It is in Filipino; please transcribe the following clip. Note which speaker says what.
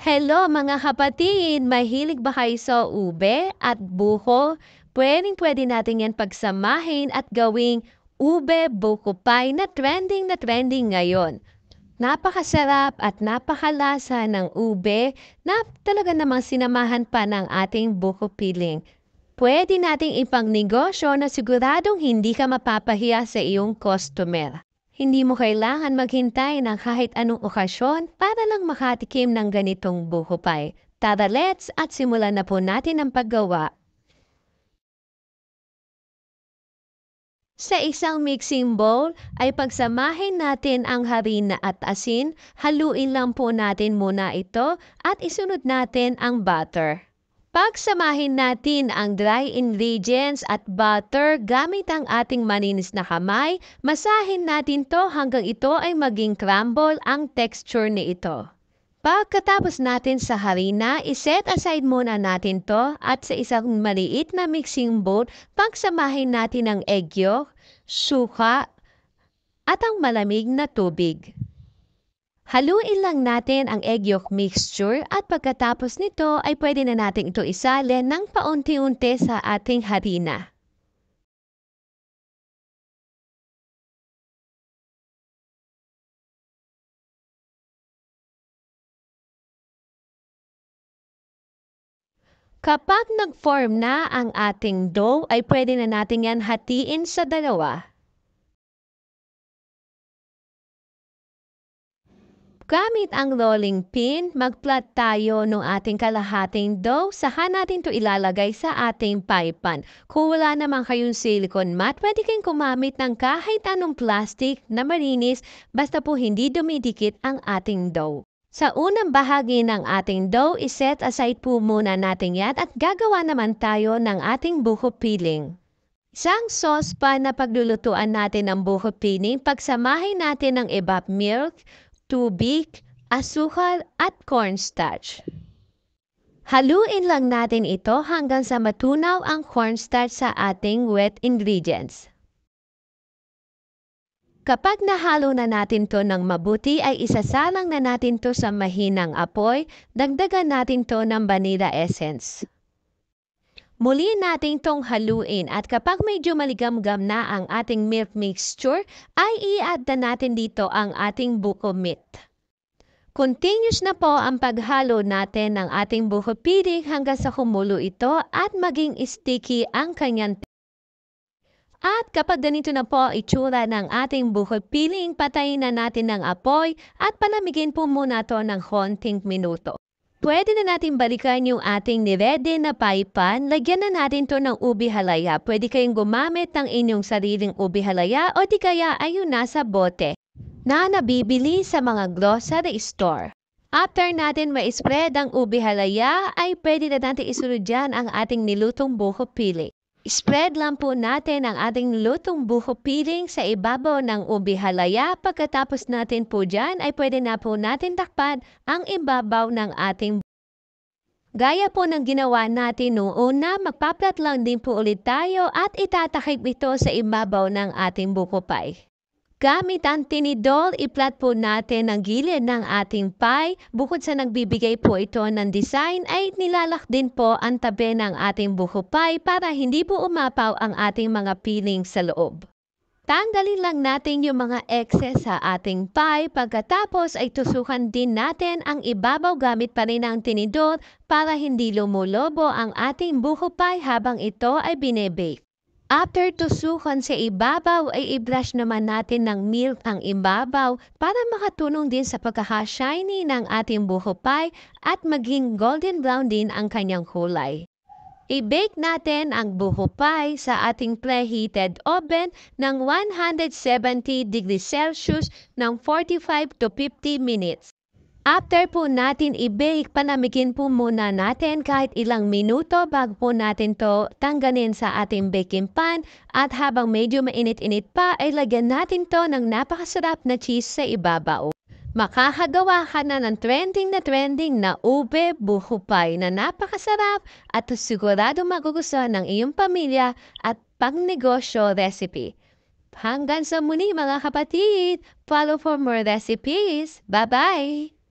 Speaker 1: Hello mga kapatid! Mahilig ba kayo sa ube at buko? Pwedeng-pwede natin yan pagsamahin at gawing ube buko pie na trending ngayon. Napakasarap at napakalasa ng ube na talaga namang sinamahan pa ng ating buko piling. Pwede nating ipangnegosyo na siguradong hindi ka mapapahiya sa iyong customer. Hindi mo kailangan maghintay ng kahit anong okasyon para lang makatikim ng ganitong buko pie. Tara let's at simulan na po natin ang paggawa. Sa isang mixing bowl ay pagsamahin natin ang harina at asin, haluin lang po natin muna ito at isunod natin ang butter. Pagsamahin natin ang dry ingredients at butter gamit ang ating malinis na kamay, masahin natin to hanggang ito ay maging crumble ang texture ni ito. Pagkatapos natin sa harina, iset aside muna natin to at sa isang maliit na mixing bowl, pagsamahin natin ang egg yolk, suka, at ang malamig na tubig. Haluin lang natin ang egg yolk mixture at pagkatapos nito ay pwede na natin ito isalin ng paunti-unti sa ating harina. Kapag nag-form na ang ating dough ay pwede na natin yan hatiin sa dalawa. Gamit ang rolling pin, mag-plot tayo ng ating kalahating dough, saka natin ito ilalagay sa ating pie pan. Kung wala naman kayong silicone mat, pwede kayong kumamit ng kahit anong plastic na malinis, basta po hindi dumidikit ang ating dough. Sa unang bahagi ng ating dough, iset aside po muna natin yan at gagawa naman tayo ng ating buko filling. Isang saucepan na paglulutuan natin ng buko filling, pagsamahin natin ng evap milk, tubig, asukal at cornstarch. Haluin lang natin ito hanggang sa matunaw ang cornstarch sa ating wet ingredients. Kapag nahalo na natin to ng mabuti ay isasalang na natin to sa mahinang apoy, dagdagan natin to ng vanilla essence. Muli natin tong haluin at kapag medyo maligamgam na ang ating milk mixture, ay i-add na natin dito ang ating buko meat. Continuous na po ang paghalo natin ng ating buko filling hanggang sa kumulo ito at maging sticky ang kanyang. At kapag ganito na po itsura ng ating buko filling, patayin na natin ng apoy at palamigin po muna to ng konting minuto. Pwede na natin balikan yung ating nirede na pie pan. Lagyan na natin to ng ubi halaya. Pwede kayong gumamit ng inyong sariling ubi halaya o di kaya ayun nasa bote na nabibili sa mga grocery store. After natin ma-spread ang ubi halaya, ay pwede na natin isunod dyan ang ating nilutong buko filling. Spread lang po natin ang ating nilutong buko filling sa ibabaw ng ubi halaya. Pagkatapos natin po dyan ay pwede na po natin takpan ang ibabaw ng ating. Gaya po ng ginawa natin noong una, magpaplat lang din po ulit tayo at itatakip ito sa ibabaw ng ating buko pie. Gamit ang tinidor, iplat po natin ang gilid ng ating pie. Bukod sa nagbibigay po ito ng design, ay nilalak din po ang tabi ng ating buko pie para hindi po umapaw ang ating mga filling sa loob. Tanggalin lang natin yung mga excess sa ating pie. Pagkatapos ay tusukan din natin ang ibabaw gamit pa rin ang tinidor para hindi lumulobo ang ating buko pie habang ito ay binebake. After tusukan sa ibabaw ay i-brush naman natin ng milk ang ibabaw para makatulong din sa pagkaka-shiny ng ating buko pie at maging golden brown din ang kanyang kulay. I-bake natin ang buko pie sa ating preheated oven ng 170 degrees Celsius ng 45 to 50 minutes. After po natin i-bake, panamigin po muna natin kahit ilang minuto bago po natin to tanggalin sa ating baking pan at habang medyo mainit-init pa ay lagyan natin to ng napakasarap na cheese sa ibabaw. Makakagawa ka na ng trending na ube buko pie na napakasarap at sigurado magugustuhan ng iyong pamilya at pangnegosyo recipe. Hanggang sa muli mga kapatid, follow for more recipes. Bye-bye!